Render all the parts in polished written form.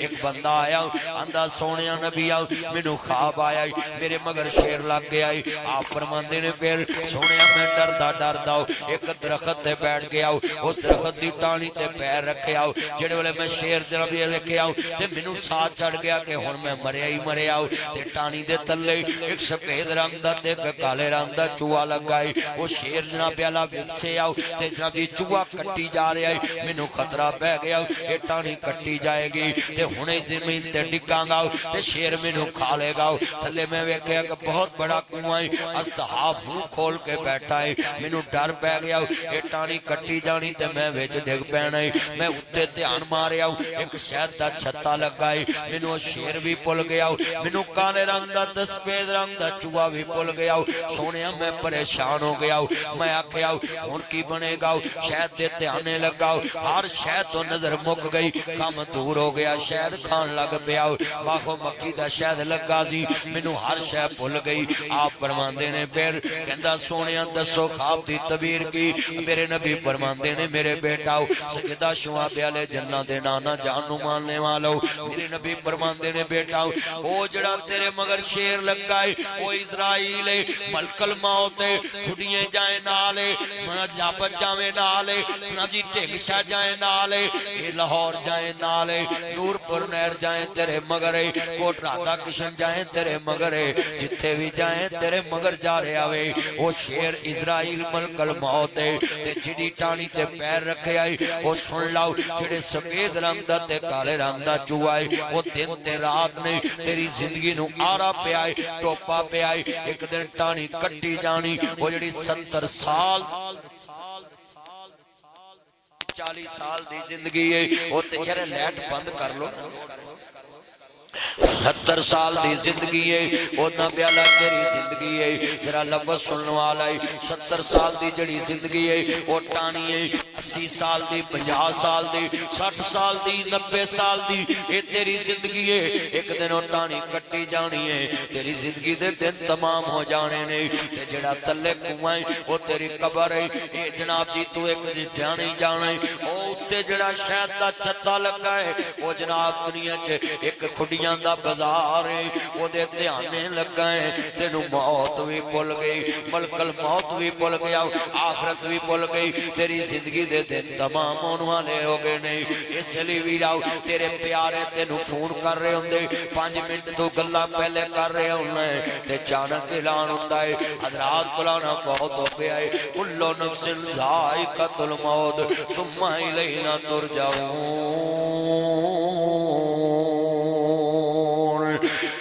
ایک بندہ آیا آندا سونے نبی آؤ مینوں خواب آیا میرے مگر شیر لگ گیا آپ فرماندے نے پھر سونے میں ڈردا ایک درخت تے بیٹھ گیا اس درخت دی ٹانی تے پیر رکھے آؤ جڑے ویلے میں شیر دے نبی لکھے آؤ تے مینوں ساتھ چڑھ گیا کہ ہن میں مریا ہی مریا تے ٹانی دے تلے ایک سفید رنگ دا تے کالے رنگ دا چوہا لگا وہ شیر جناب پیالا وچے آؤ تے جناب دی چوہا کٹی جا رہا ہے مینوں خطرہ پہ گیا یہ ٹانی کٹی جائے گی تے ہنے زمین تے ڈگاں گا تے شیر مینوں کھا لے گا تھلے میں ویکھیا کہ بہت بڑا کنواں ہے اصطحاب منہ کھول کے بیٹھا ہے مینوں ڈر پہ گیا یہ ٹانی کٹی جانی تے میں وچ ڈگ پینا ہے میں اوتے دھیان ماریا ایک شہد دا چھتا لگا ہے مینوں شیر بھی بھول گیا مینوں کالے رنگ دا تے سفید رنگ دا چوہا بھی بھول گیا سونیا میں پریشان ہو گیا میں آکھیا ہن کی بنے گا شہد دے دھیانے لگا ہر شہد تو نظر مک گئی کم دور ہو گیا شہد کھان لگ پیا باہو مکھی دا شہد لگا سی مینوں ہر شے بھول گئی آپ فرماندے نے پھر کہندا سونیا دسو خواب دی تعبیر کی میرے نبی فرماندے نے میرے بیٹا سجدہ شعب والے جنت دے نانا جان نو ماننے والو میرے نبی فرماندے نے بیٹا او جڑا تیرے مگر شیر لگا ہے او اسرائیل ہے ملک الموت ہے کھڑیاں جائیں نالے منا جاپت جاویں نالے منا جی ٹھگ شاہ جائیں نالے اے لاہور جائیں نالے نور پور نہر جائیں تیرے مگر ہے کوٹ راتا کشن جائیں تیرے مگر ہے جتھے بھی جائیں تیرے مگر جا رہے آوے او شیر اسرائیل ملک الموت ہے تے جڑی ٹانی تے پیر رکھے آئی او سن لاؤ جڑے سفید رنگ دا تے کالے رنگ دا چوہا ہے او دن تے رات نے تیری زندگی نو آرا پہ آئے ٹوپا پہ آئے ایک دن ٹانی کٹی جانی وہ جڑی 70 سال 40 سال دی زندگی ہے وہ تے یار لیٹ بند کر لو 70 سال دی زندگی ہے او نہ بیالا تیری زندگی ہے ذرا لفظ سننے والا ہے 70 سال دی جڑی زندگی ہے او ٹانی ہے 80 سال دی 50 سال دی 60 سال دی 90 سال دی اے تیری زندگی ہے ایک دن او ٹانی کٹی جانی ہے تیری زندگی دے دن تمام ہو جانے نے تے جڑا تلے کنواں او تیری قبر ہے اے جناب جی تو ایک جانے جانا ہے او تے جڑا شہد دا چھتا لگا ہے او جناب دنیا وچ ایک کھڈیاں دا بازار ہے او دے دھیانے لگا ہے تینوں موت بھی بھول گئی ملک الموت بھی بھول گیا آخرت بھی بھول گئی تیری زندگی دے دن تمام ہون والے ہو گئے نہیں اس لیے ویراؤ تیرے پیارے تینوں فون کر رہے ہوندے 5 منٹ تو گلاں پہلے کر رہے ہوندے تے چانک اعلان ہوندا ہے حضرات بلانا بہت ہو گیا ہے کل نفس ذائقۃ الموت ثم الینا ترجعون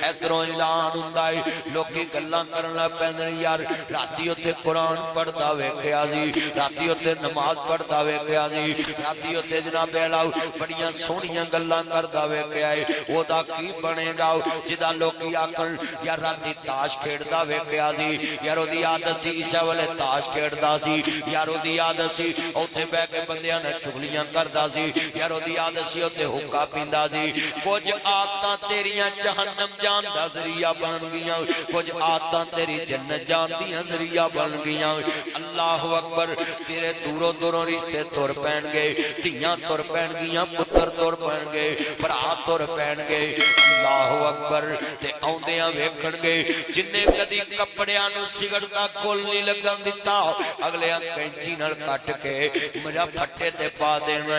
ادھروں اعلان ہوندا ہے لوکی گلاں کرن لگ پیندے یار راتی اوتے قرآن پڑھدا ویکھیا سی راتی اوتے نماز پڑھدا ویکھیا سی راتی اوتے جناب اعلیٰ بڑیاں سونیاں گلاں کردا ویکھیا ہے او دا کی بنے گا جدا لوکی آکھن یار راتی تاش کھیڈدا ویکھیا سی یار اودی عادت سی عشاء ویلے تاش کھیڈدا سی یار اودی عادت سی اوتھے بیٹھ کے بندیاں نال چغلیاں کردا سی یار اودی عادت سی اوتھے حقہ پیندا سی کچھ عادتاں تیریاں جہنم جان دا ذریعہ بن گیاں کچھ عادتاں تیری جنت جان دیاں ذریعہ بن گیاں اللہ اکبر تیرے دوروں دوروں رشتے تر پین گے دھیاں تر پین گیاں پتر تر پین گے بھرا تر پین گے اللہ اکبر تے اوندیاں ویکھن گے جننے کدی کپڑیاں نو سگڑدا کول نہیں لگن دتا اگلے کینچی نال کٹ کے میرا پھٹے تے پا دینا